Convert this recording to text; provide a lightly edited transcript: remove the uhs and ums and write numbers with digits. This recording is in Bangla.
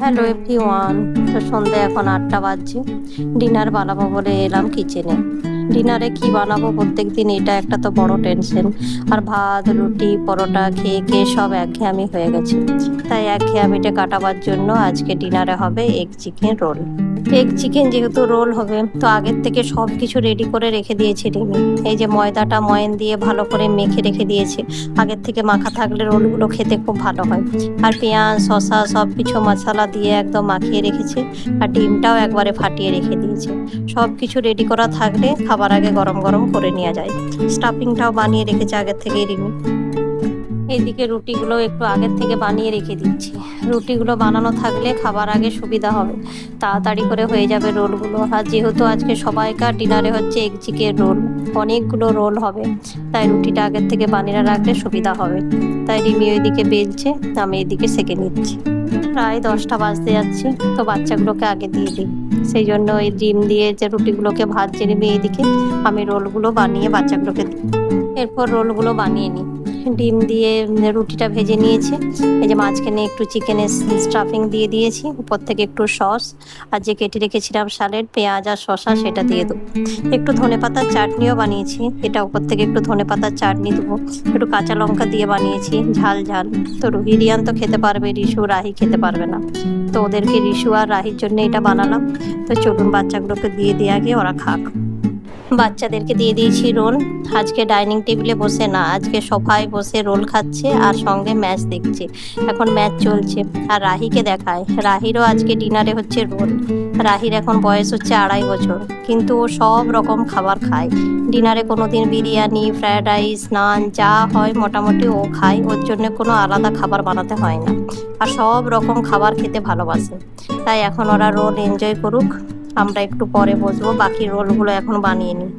Hello everyone. তো সন্ধ্যে এখন 8টা বাজছে। ডিনার বানাবো বলে এলাম কিচেনে। ডিনারে কি বানাবো, প্রত্যেক দিন এটা একটা তো বড় টেনশন। আর ভাত রুটি পরোটা খেয়ে খেয়ে সব একঘেয়েমি হয়ে গেছে। তাই একঘেয়েমিটা কাটাবার জন্য আজকে ডিনারে হবে egg chicken roll. Egg chicken যেহেতু রোল হবে, তো আগের থেকে সব কিছু রেডি করে রেখে দিয়েছি রিমি। এই যে ময়দাটা ময়ন দিয়ে ভালো করে মেখে রেখে দিয়েছে। আগের থেকে মাখা থাকলে রোলগুলো খেতে খুব ভালো হয়। আর পেঁয়াজ শসা সব কিছু মশলা দিয়ে একদম মাখিয়ে রেখেছে। আর ডিমটাও একবারে ফাটিয়ে রেখে দিয়েছে। সব কিছু রেডি করা থাকলে খাবার আগে গরম গরম করে নেওয়া যায়। স্টাফিংটাও বানিয়ে রেখেছে আগের থেকেই রিমি। এইদিকে রুটিগুলো একটু আগের থেকে বানিয়ে রেখে দিচ্ছি। রুটিগুলো বানানো থাকলে খাবার আগে সুবিধা হবে, তাড়াতাড়ি করে হয়ে যাবে রোলগুলো। আর যেহেতু আজকে সবাইকার ডিনারে হচ্ছে এগ চিকেন রোল, অনেকগুলো রোল হবে, তাই রুটিটা আগের থেকে বানিয়ে রাখলে সুবিধা হবে। তাই রিমি ওইদিকে বেলছে, আমি এদিকে সেঁকে নিচ্ছি। প্রায় 10টা বাজতে যাচ্ছে, তো বাচ্চাগুলোকে আগে দিয়ে দিই। সেই জন্য ওই ডিম দিয়ে যে রুটিগুলোকে ভাজছে রিমি এইদিকে, আমি রোলগুলো বানিয়ে বাচ্চাগুলোকে দিই। এরপর রোলগুলো বানিয়ে নিই। ডিম দিয়ে রুটিটা ভেজে নিয়েছি। এই যে মাঝখানে একটু চিকেনের স্টাফিং দিয়ে দিয়েছি, উপর থেকে একটু সস আর যে কেটে রেখেছিলাম স্যালাড পেঁয়াজ আর শসা সেটা দিয়ে দেবো। একটু ধনেপাতার চাটনিও বানিয়েছি, এটা উপর থেকে একটু ধনেপাতার চাটনি দেবো। একটু কাঁচা লঙ্কা দিয়ে বানিয়েছি, ঝাল ঝাল। তো রিয়ান তো খেতে পারবে, রিশু রাহি খেতে পারবে না। তো ওদেরকে রিশু আর রাহির জন্য এটা বানালাম। তো চলুন বাচ্চাগুলোকে দিয়ে দিয়ে আগে ওরা খাক। বাচ্চাদেরকে দিয়ে দিয়েছি রোল। আজকে ডাইনিং টেবিলে বসে না, আজকে সোফায় বসে রোল খাচ্ছে আর সঙ্গে ম্যাচ দেখছে। এখন ম্যাচ চলছে। আর রাহিকে দেখায়, রাহিরও আজকে ডিনারে হচ্ছে রোল। রাহির এখন বয়স হচ্ছে 2.5 বছর, কিন্তু ও সব রকম খাবার খায়। ডিনারে কোনোদিন বিরিয়ানি ফ্রায়েড রাইস নান যা হয় মোটামুটি ও খায়, ওর জন্য কোনো আলাদা খাবার বানাতে হয় না। আর সব রকম খাবার খেতে ভালোবাসে। তাই এখন ওরা রোল এনজয় করুক, আমরা একটু পরে বসবো, বাকি রোলগুলো এখন বানিয়ে নিই।